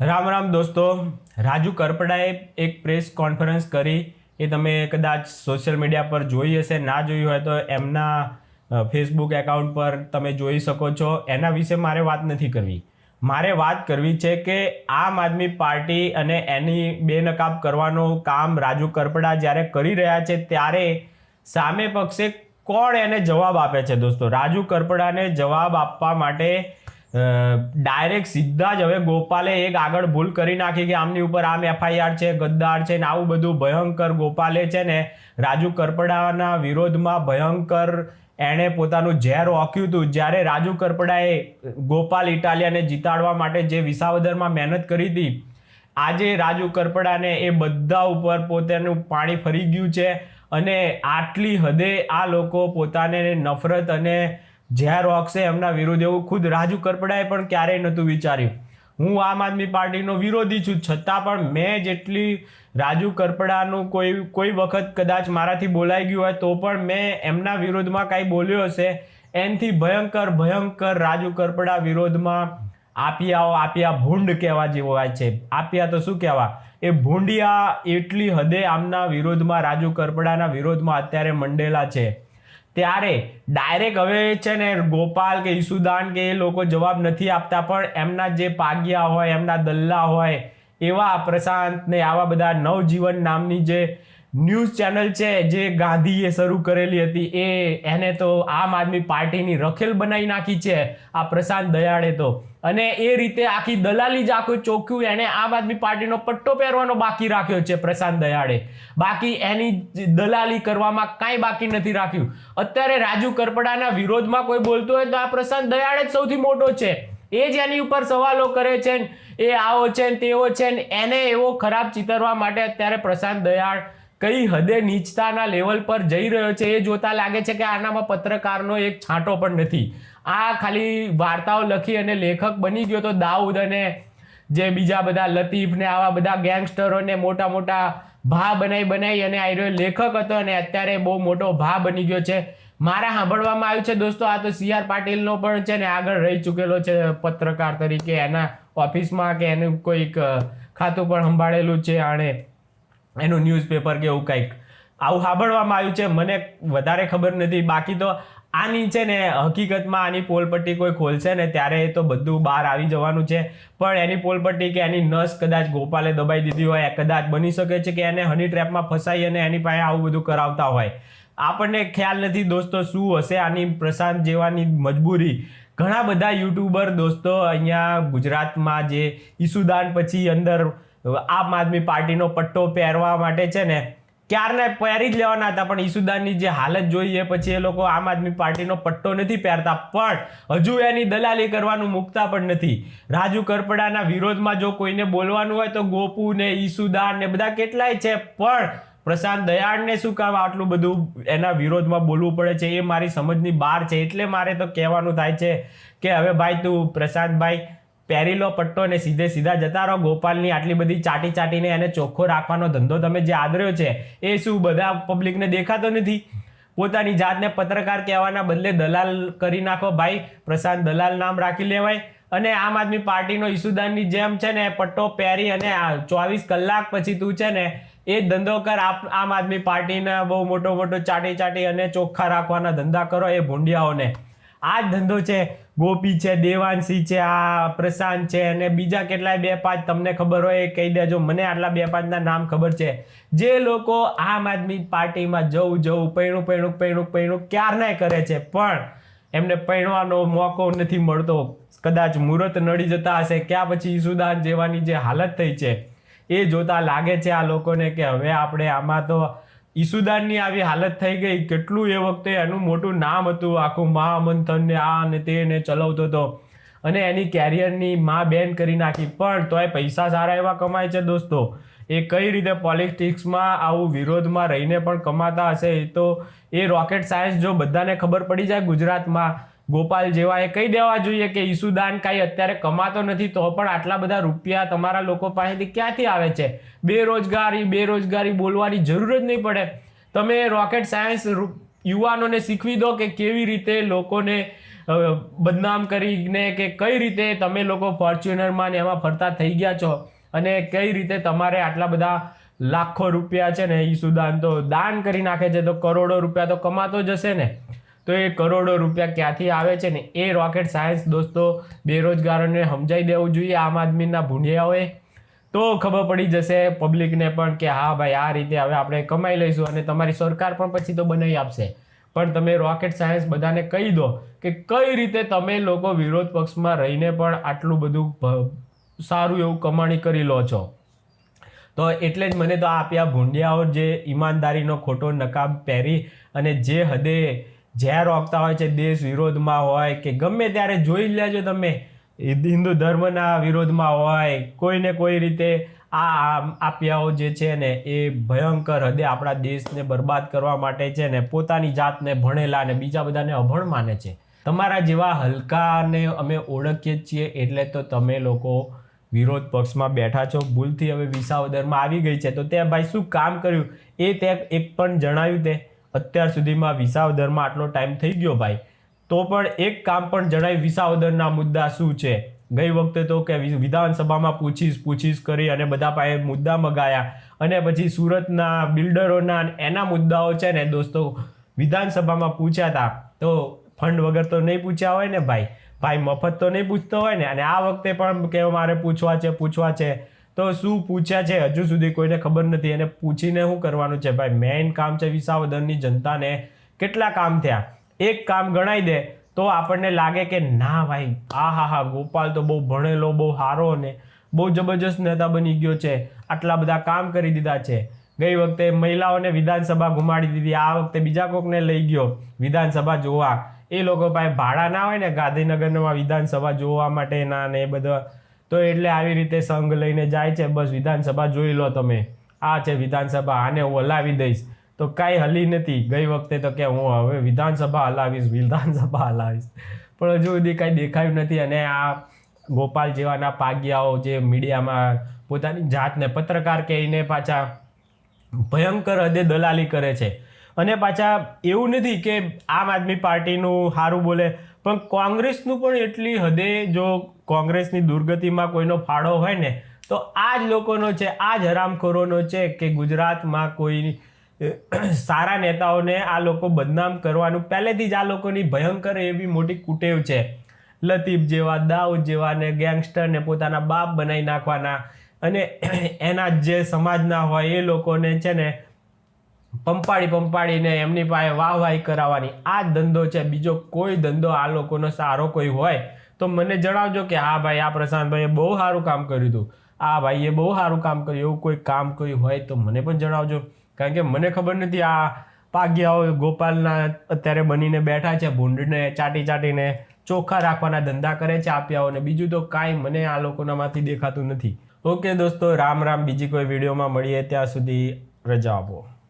રામ રામ દોસ્તો. રાજુ કરપડાએ એક press conference કરી, એ તમે કદાચ સોશિયલ મીડિયા પર જોઈ હશે. ના જોયું હોય તો એમના ફેસબુક એકાઉન્ટ પર તમે જોઈ શકો છો. એના વિશે મારે વાત નથી કરવી. મારે વાત કરવી છે કે આમ આદમી પાર્ટી અને એની બેનકાબ કરવાનું કામ રાજુ કરપડા જ્યારે કરી રહ્યા છે ત્યારે સામે પક્ષે કોણ એને જવાબ આપે છે. દોસ્તો, રાજુ કરપડાને જવાબ આપવા માટે ડાયરેક્ટ સીધા જ હવે ગોપાલે એક આગળ ભૂલ કરી નાખી કે આમની ઉપર આમ એફઆઈઆર છે, ગદ્દાર છે ને આવું બધું ભયંકર ગોપાલે છે ને રાજુ કરપડાના વિરોધમાં ભયંકર એણે પોતાનું ઝેર ઓક્યું હતું. જ્યારે રાજુ કરપડાએ ગોપાલ ઇટાલિયાને જીતાડવા માટે જે વિસાવદરમાં મહેનત કરી હતી, આજે રાજુ કરપડાને એ બધા ઉપર પોતાનું પાણી ફરી ગયું છે અને આટલી હદે આ લોકો પોતાને નફરત અને ઝેર ઓકશે એમના વિરુદ્ધ એવું ખુદ રાજુ કરપડાએ પણ ક્યારેય નહોતું વિચાર્યું. હું આમ આદમી પાર્ટીનો વિરોધી છું, છતાં પણ મેં જેટલી રાજુ કરપડાનું કોઈ વખત કદાચ મારાથી બોલાઈ ગયું હોય તો પણ મેં એમના વિરોધમાં કાંઈ બોલ્યો હશે એનાથી ભયંકર રાજુ કરપડા વિરોધમાં આપ્યા ભૂંડ કહેવા જેવો હોય છે. આપ્યા તો શું કહેવા, એ ભૂંડિયા એટલી હદે આમના વિરોધમાં રાજુ કરપડાના વિરોધમાં અત્યારે મંડેલા છે. ત્યારે ડાયરેક્ટ હવે છે ને ગોપાલ કે ઈસુદાન કે એ લોકો જવાબ નથી આપતા, પણ એમના જે પાગ્યા હોય, એમના દલ્લા હોય એવા પ્રશાંત ને આવા બધા નવજીવન નામની જે ન્યૂઝ ચેનલ છે જે ગાંધીએ શરૂ કરેલી હતી, એને તો આમ આદમી પાર્ટીની રખેલ બનાવી નાખી છે આ પ્રશાંત દયાળે તો. અને એ રીતે આખી દલાલી જ આખું ચોખ્ખું એને આમ આદમી પાર્ટીનો પટ્ટો પહેરવાનો બાકી રાખ્યો છે પ્રશાંત દયાળે. બાકી એની દલાલી કરવામાં કાંઈ બાકી નથી રાખ્યું. અત્યારે રાજુ કરપડાના વિરોધમાં કોઈ બોલતો હોય તો આ પ્રશાંત દયાળે જ સૌથી મોટો છે. એ જ એની ઉપર સવાલો કરે છે, એ આવો છે ને તેવો છે ને એને એવો ખરાબ ચિતરવા માટે અત્યારે પ્રશાંત દયાળ કઈ હદે નીચતાના લેવલ પર જઈ રહ્યો છે એ જોતા લાગે છે કે આનામાં પત્રકારનો એક છાંટો પણ નથી. આ ખાલી વાર્તાઓ લખી અને લેખક બની ગયો તો દાઉદ અને જે બીજા બધા લતીફ ને આવા બધા ગેંગસ્ટરોને મોટા મોટા ભા બનાવી અને આ રહ્યો લેખક હતો અને અત્યારે બહુ મોટો ભા બની ગયો છે. મારા સાંભળવામાં આવ્યું છે દોસ્તો, આ તો CR પાટીલનો પણ છે ને આગળ રહી ચૂકેલો છે પત્રકાર તરીકે, એના ઓફિસમાં કે એનું કોઈક ખાતું પણ સંભાળેલું છે આણે, એનું ન્યૂઝપેપર કે એવું કંઈક આવું સાંભળવામાં આવ્યું છે. મને વધારે ખબર નથી. બાકી તો આની છે ને હકીકતમાં આની પોલપટ્ટી કોઈ ખોલશે ને ત્યારે તો બધું બહાર આવી જવાનું છે. પણ એની પોલપટ્ટી કે એની નસ કદાચ ગોપાલે દબાઈ દીધી હોય, કદાચ બની શકે છે કે એને હની ટ્રેપમાં ફસાઈ અને એની પાસે આવું બધું કરાવતા હોય. આપણને ખ્યાલ નથી દોસ્તો શું હશે આની પ્રશાંત જેવાની મજબૂરી. ઘણા બધા યુટ્યુબર દોસ્તો અહીંયા ગુજરાતમાં જે ઈસુદાન પછી અંદર આમ આદમી પાર્ટીનો પટ્ટો પહેરવા માટે છે ને ક્યારના પહેરી જ લેવાના હતા, પણ ઈસુદાનની જે હાલત જોઈએ પછી એ લોકો આમ આદમી પાર્ટીનો પટ્ટો નથી પહેરતા, પણ હજુ એની દલાલી કરવાનું મુકતા પણ નથી. રાજુ કરપડાના વિરોધમાં જો કોઈને બોલવાનું હોય તો ગોપુ ને ઈસુદાન ને બધા કેટલાય છે, પણ પ્રશાંત દયાળને શું કામ આટલું બધું એના વિરોધમાં બોલવું પડે છે એ મારી સમજની બહાર છે. એટલે મારે તો કહેવાનું થાય છે કે હવે ભાઈ તું પ્રશાંતભાઈ પહેરી લો પટ્ટો ને સીધા જતા રહો. ગોપાલની આટલી બધી ચાટીને એને ચોખ્ખો રાખવાનો ધંધો તમે જે આદર્યો છે એ શું બધા પબ્લિકને દેખાતો નથી? પોતાની જાતને પત્રકાર કહેવાના બદલે દલાલ કરી નાખો ભાઈ. પ્રશાંત દલાલ નામ રાખી લેવાય અને આમ આદમી પાર્ટીનો ઈસુદાનની જેમ છે ને પટ્ટો પહેરી અને 24 કલાક પછી તું છે ને એ ધંધો કર. આમ આદમી પાર્ટીને બહુ મોટો ચાટી અને ચોખ્ખા રાખવાના ધંધા કરો એ ભૂંડિયાઓને. આ જ ધંધો છે. ગોપી છે, દેવાંશી છે, આ પ્રશાંત છે અને બીજા કેટલાય 2-5 તમને ખબર હોય એ કહી દેજો. મને આટલા 2-5 નામ ખબર છે જે લોકો આમ આદમી પાર્ટીમાં જવું પૈણું ક્યારનાય કરે છે, પણ એમને પૈણવાનો મોકો નથી મળતો. કદાચ મુહૂર્ત નડી જતા હશે ક્યાં પછી ઈસુદાન જેવાની જે હાલત થઈ છે એ જોતા લાગે છે આ લોકોને કે હવે આપણે આમાં તો ઈસુદાનની આવી હાલત થઈ ગઈ. કેટલું એ વખતે એનું મોટું નામ હતું, આખું મહામંથન ને આ ને તે ને ચલાવતો હતો અને એની કેરિયરની બેન કરી નાખી, પણ તોય પૈસા સારા એવા કમાય છે દોસ્તો. એ કઈ રીતે પોલિટિક્સમાં આવું વિરોધમાં રહીને પણ કમાતા હશે એ તો એ રોકેટ સાયન્સ જો બધાને ખબર પડી જાય ગુજરાતમાં ગોપાલ જેવા એ કહી દેવા જોઈએ કે ઈસુદાન કાંઈ અત્યારે કમાતો નથી તો પણ આટલા બધા રૂપિયા તમારા લોકો પાસેથી ક્યાંથી આવે છે? બેરોજગારી બોલવાની જરૂર જ નહીં પડે. તમે રોકેટ સાયન્સ યુવાનોને શીખવી દો કે કેવી રીતે લોકોને બદનામ કરીને કે કઈ રીતે તમે લોકો ફોર્ચ્યુનરમાં ને એમાં ફરતા થઈ ગયા છો અને કઈ રીતે તમારે આટલા બધા લાખો રૂપિયા છે ને ઈસુદાન તો દાન કરી નાખે છે, તો કરોડો રૂપિયા તો કમાતો જશે ને. તો એ કરોડો રૂપિયા ક્યાંથી આવે છે ને એ રોકેટ સાયન્સ દોસ્તો બેરોજગારોને સમજાઈ દેવું જોઈએ, આમ આદમીના ભૂંડિયાઓએ. તો ખબર પડી જશે પબ્લિકને પણ કે હા ભાઈ આ રીતે હવે આપણે કમાઈ લઈશું અને તમારી સરકાર પણ પછી તો બનાવી આપશે. પણ તમે રોકેટ સાયન્સ બધાને કહી દો કે કઈ રીતે તમે લોકો વિરોધ પક્ષમાં રહીને પણ આટલું બધું સારું એવું કમાણી કરી લો છો. તો એટલે જ મને તો આપ્યા ભૂંડિયાઓ જે ઈમાનદારીનો ખોટો નકાબ પહેરી અને જે હદે ઝેર રોકતા હોય છે, દેશ વિરોધમાં હોય કે ગમે ત્યારે જોઈ લેજો તમે, હિન્દુ ધર્મના વિરોધમાં હોય, કોઈને કોઈ રીતે આ આપ્યાઓ જે છે ને એ ભયંકર હદે આપણા દેશને બરબાદ કરવા માટે છે ને પોતાની જાતને ભણેલા અને બીજા બધાને અભણ માને છે. તમારા જેવા હલકાને અમે ઓળખીએ છીએ એટલે તો તમે લોકો વિરોધ પક્ષમાં બેઠા છો. ભૂલથી હવે વિસાવદરમાં આવી ગઈ છે તો તે ભાઈ શું કામ કર્યું એ તે એક પણ જણાવ્યું? તે અત્યાર સુધીમાં વિસાવદરમાં આટલો ટાઈમ થઈ ગયો ભાઈ, તો પણ એક કામ પણ જણાવ્યું વિસાવદરના મુદ્દા શું છે? ગઈ વખતે તો કે વિધાનસભામાં પૂછીશ કરી અને બધા પાસે મુદ્દા મગાયા અને પછી સુરતના બિલ્ડરોના એના મુદ્દાઓ છે ને દોસ્તો વિધાનસભામાં પૂછ્યા હતા. તો ફંડ વગર તો નહીં પૂછ્યા હોય ને ભાઈ મફત તો નહીં પૂછતો હોય ને. અને આ વખતે પણ કે મારે પૂછવા છે તો શું પૂછ્યા છે હજુ સુધી કોઈને ખબર નથી. એને પૂછીને શું કરવાનું છે ભાઈ? મેઇન કામ છે વિસાવદરની જનતાને કેટલા કામ થયા એક કામ ગણાઈ દે તો આપણને લાગે કે ના ભાઈ હા ગોપાલ તો બહુ ભણેલો, બહુ સારો ને બહુ જબરજસ્ત નેતા બની ગયો છે, આટલા બધા કામ કરી દીધા છે. ગઈ વખતે મહિલાઓને વિધાનસભા ઘુમાડી દીધી, આ વખતે બીજા કોકને લઈ ગયો વિધાનસભા જોવા. એ લોકો પાસે ભાડા ના હોય ને ગાંધીનગરમાં વિધાનસભા જોવા માટે ના ને એ બધા, તો એટલે આવી રીતે સંઘ લઈને જાય છે, બસ વિધાનસભા જોઈ લો તમે, આ છે વિધાનસભા, આને હું હલાવી દઈશ. તો કાંઈ હલી નથી. ગઈ વખતે તો કે હું હવે વિધાનસભા હલાવીશ, પણ હજુ સુધી કાંઈ દેખાયું નથી. અને આ ગોપાલ જેવાના પાગ્યાઓ જે મીડિયામાં પોતાની જાતને પત્રકાર કહીને પાછા ભયંકર હદે દલાલી કરે છે. અને પાછા એવું નથી કે આમ આદમી પાર્ટીનું સારું બોલે, પણ કોંગ્રેસનું પણ એટલી હદે, જો કોંગ્રેસની દુર્ગતિમાં કોઈનો ફાળો હોય ને તો આ જ લોકોનો છે, આ જ હરામખોરોનો છે કે ગુજરાતમાં કોઈ સારા નેતાઓને આ લોકો બદનામ કરવાનું પહેલેથી જ આ લોકોની ભયંકર એવી મોટી કુટેવ છે. લતીફ જેવા, દાઉદ જેવા ને ગેંગસ્ટરને પોતાના બાપ બનાવી નાખવાના અને એના જે સમાજના હોય એ લોકોને છે ને પંપાડીને એમની પાસે વાહવાહી કરાવવાની. આ જ ધંધો છે, બીજો કોઈ ધંધો આ લોકોનો સારો કોઈ હોય તો મને જણાવજો કે હા ભાઈ આ પ્રશાંતભાઈએ બહુ સારું કામ કર્યું હતું, આ ભાઈએ બહુ સારું કામ કર્યું, એવું કોઈ કામ કર્યું હોય તો મને પણ જણાવજો. કારણ કે મને ખબર નથી આ પાગ્યાઓ ગોપાલના અત્યારે બનીને બેઠા છે, ભૂંડને ચાટીને ચોખ્ખા રાખવાના ધંધા કરે છે આપ્યાઓને, બીજું તો કાંઈ મને આ લોકોનામાંથી દેખાતું નથી. ઓકે દોસ્તો, રામ. બીજી કોઈ વિડીયોમાં મળીએ, ત્યાં સુધી રજા આપો.